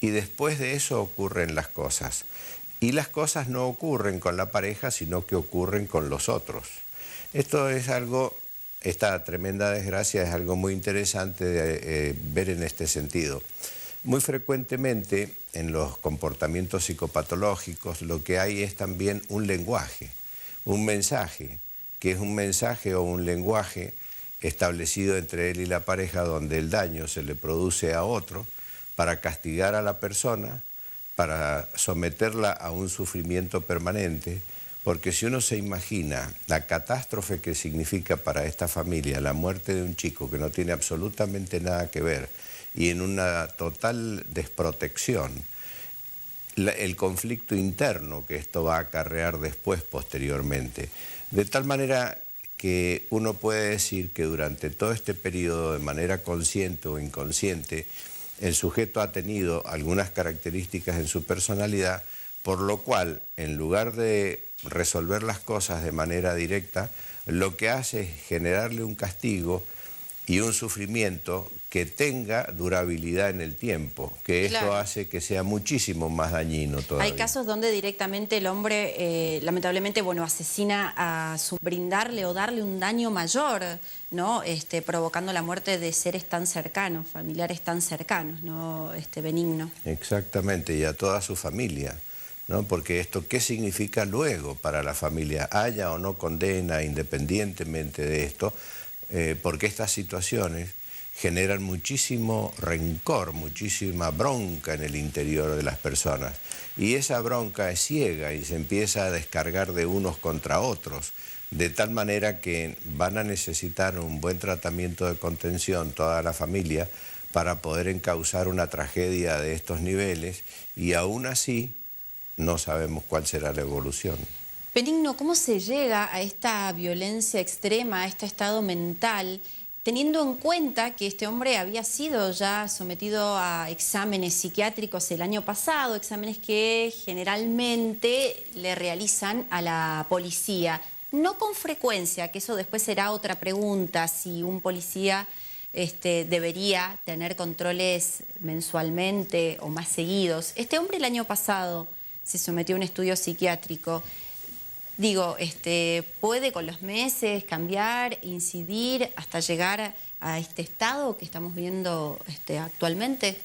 y después de eso ocurren las cosas. Y las cosas no ocurren con la pareja, sino que ocurren con los otros. Esto es algo, esta tremenda desgracia es algo muy interesante de ver en este sentido. Muy frecuentemente en los comportamientos psicopatológicos lo que hay es también un lenguaje, un mensaje, que es un mensaje o un lenguaje establecido entre él y la pareja donde el daño se le produce a otro para castigar a la persona, para someterla a un sufrimiento permanente, porque si uno se imagina la catástrofe que significa para esta familia la muerte de un chico que no tiene absolutamente nada que ver y en una total desprotección, el conflicto interno que esto va a acarrear después, posteriormente. De tal manera que uno puede decir que durante todo este periodo, de manera consciente o inconsciente, el sujeto ha tenido algunas características en su personalidad, por lo cual, en lugar de resolver las cosas de manera directa, lo que hace es generarle un castigo y un sufrimiento que tenga durabilidad en el tiempo, que esto hace que sea muchísimo más dañino todavía. Hay casos donde directamente el hombre, lamentablemente, bueno, asesina a su brindarle o darle un daño mayor, ¿no? Provocando la muerte de seres tan cercanos, familiares tan cercanos, ¿no? Benigno. Exactamente, y a toda su familia, ¿no? Porque esto, ¿qué significa luego para la familia? Haya o no condena, independientemente de esto, porque estas situaciones generan muchísimo rencor, muchísima bronca en el interior de las personas. Y esa bronca es ciega y se empieza a descargar de unos contra otros, de tal manera que van a necesitar un buen tratamiento de contención toda la familia para poder encauzar una tragedia de estos niveles, y aún así no sabemos cuál será la evolución. Benigno, ¿cómo se llega a esta violencia extrema, a este estado mental, teniendo en cuenta que este hombre había sido ya sometido a exámenes psiquiátricos el año pasado, exámenes que generalmente le realizan a la policía? No con frecuencia, que eso después será otra pregunta, si un policía debería tener controles mensualmente o más seguidos. Este hombre el año pasado se sometió a un estudio psiquiátrico. Digo, ¿puede con los meses cambiar, incidir hasta llegar a este estado que estamos viendo actualmente?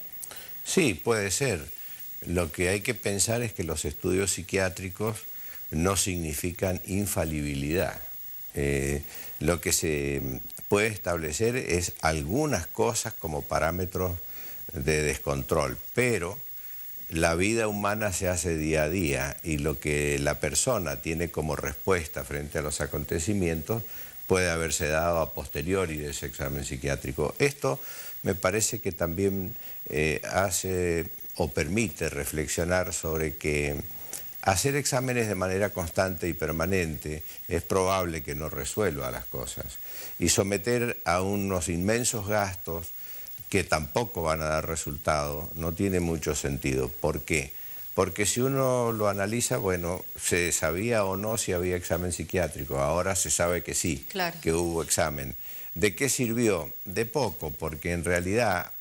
Sí, puede ser. Lo que hay que pensar es que los estudios psiquiátricos no significan infalibilidad. Lo que se puede establecer es algunas cosas como parámetros de descontrol, pero la vida humana se hace día a día y lo que la persona tiene como respuesta frente a los acontecimientos puede haberse dado a posteriori de ese examen psiquiátrico. Esto me parece que también hace o permite reflexionar sobre que hacer exámenes de manera constante y permanente es probable que no resuelva las cosas, y someter a unos inmensos gastos que tampoco van a dar resultado, no tiene mucho sentido. ¿Por qué? Porque si uno lo analiza, bueno, se sabía o no si había examen psiquiátrico, ahora se sabe que sí, claro, que hubo examen. ¿De qué sirvió? De poco, porque en realidad,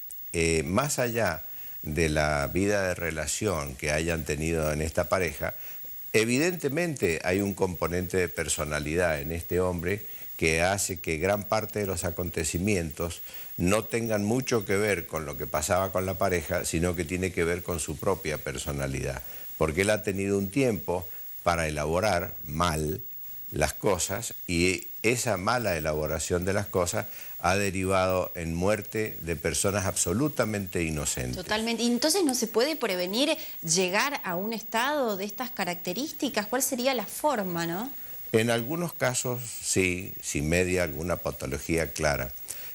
más allá de la vida de relación que hayan tenido en esta pareja, evidentemente hay un componente de personalidad en este hombre que hace que gran parte de los acontecimientos no tengan mucho que ver con lo que pasaba con la pareja, sino que tiene que ver con su propia personalidad. Porque él ha tenido un tiempo para elaborar mal las cosas, y esa mala elaboración de las cosas ha derivado en muerte de personas absolutamente inocentes. totalmente. ¿Y entonces no se puede prevenir llegar a un estado de estas características? ¿Cuál sería la forma, no? En algunos casos sí, si media alguna patología clara,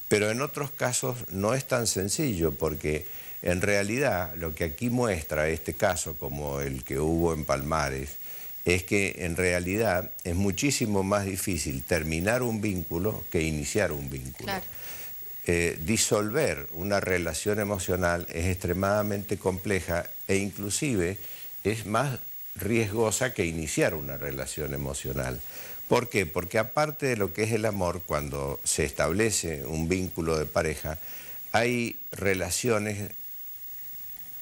pero en otros casos no es tan sencillo, porque en realidad lo que aquí muestra este caso, como el que hubo en Palmares, es que en realidad es muchísimo más difícil terminar un vínculo que iniciar un vínculo. Claro. Disolver una relación emocional es extremadamente compleja e inclusive es más riesgosa que iniciar una relación emocional. ¿Por qué? Porque aparte de lo que es el amor, cuando se establece un vínculo de pareja, hay relaciones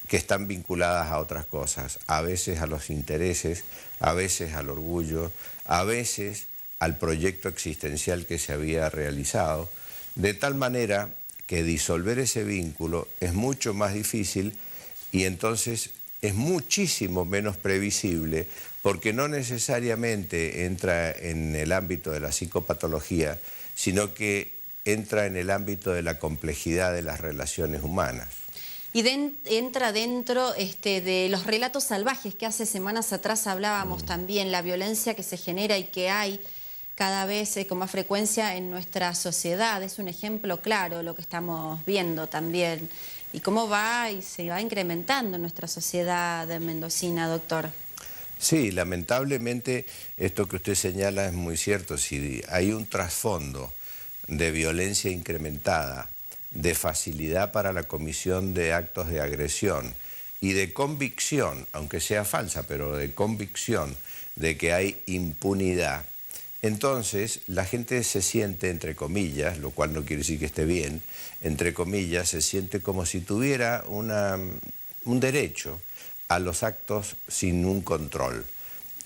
que están vinculadas a otras cosas, a veces a los intereses, a veces al orgullo, a veces al proyecto existencial que se había realizado, de tal manera que disolver ese vínculo es mucho más difícil y entonces es muchísimo menos previsible, porque no necesariamente entra en el ámbito de la psicopatología, sino que entra en el ámbito de la complejidad de las relaciones humanas. Y entra dentro de los relatos salvajes que hace semanas atrás hablábamos también, la violencia que se genera y que hay cada vez con más frecuencia en nuestra sociedad. Es un ejemplo claro lo que estamos viendo también. Y cómo va y se va incrementando en nuestra sociedad mendocina, doctor. Sí, lamentablemente esto que usted señala es muy cierto. Si hay un trasfondo de violencia incrementada, de facilidad para la comisión de actos de agresión y de convicción, aunque sea falsa, pero de convicción de que hay impunidad, entonces la gente se siente, entre comillas, lo cual no quiere decir que esté bien, entre comillas, se siente como si tuviera un derecho a los actos sin un control.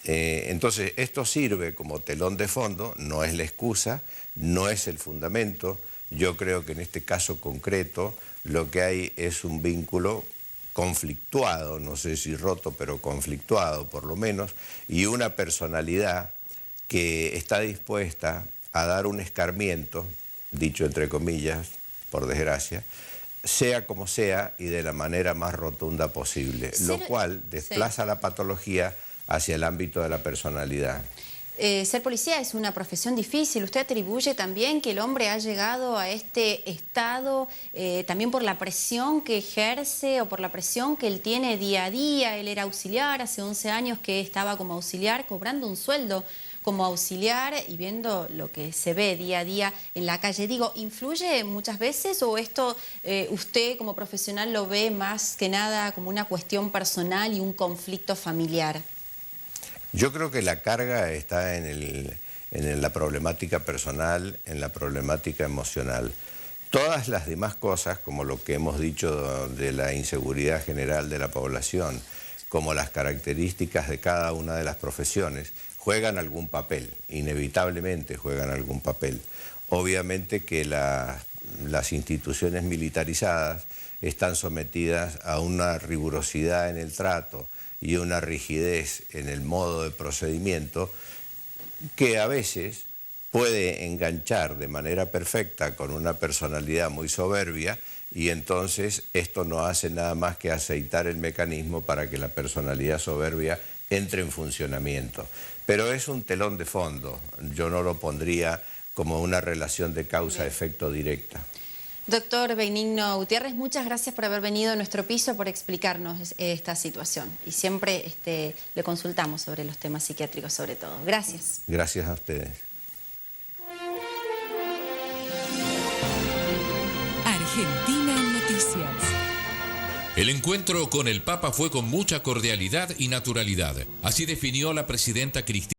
Entonces esto sirve como telón de fondo, no es la excusa, no es el fundamento. Yo creo que en este caso concreto lo que hay es un vínculo conflictuado, no sé si roto, pero conflictuado por lo menos, y una personalidad que está dispuesta a dar un escarmiento, dicho entre comillas, por desgracia, sea como sea y de la manera más rotunda posible, lo cual desplaza la patología hacia el ámbito de la personalidad. Ser policía es una profesión difícil. ¿Usted atribuye también que el hombre ha llegado a este estado también por la presión que ejerce o por la presión que él tiene día a día? Él era auxiliar, hace 11 años que estaba como auxiliar, cobrando un sueldo como auxiliar y viendo lo que se ve día a día en la calle. Digo, ¿influye muchas veces o esto usted como profesional lo ve más que nada como una cuestión personal y un conflicto familiar? Yo creo que la carga está en la problemática personal, en la problemática emocional. Todas las demás cosas, como lo que hemos dicho de la inseguridad general de la población, como las características de cada una de las profesiones, juegan algún papel, inevitablemente juegan algún papel. Obviamente que las instituciones militarizadas están sometidas a una rigurosidad en el trato y una rigidez en el modo de procedimiento que a veces puede enganchar de manera perfecta con una personalidad muy soberbia y entonces esto no hace nada más que aceitar el mecanismo para que la personalidad soberbia entre en funcionamiento. Pero es un telón de fondo, yo no lo pondría como una relación de causa-efecto directa. Doctor Benigno Gutiérrez, muchas gracias por haber venido a nuestro piso, por explicarnos esta situación. Y siempre le consultamos sobre los temas psiquiátricos sobre todo. Gracias. Gracias a ustedes. Argentina en Noticias. El encuentro con el Papa fue con mucha cordialidad y naturalidad. Así definió la presidenta Cristina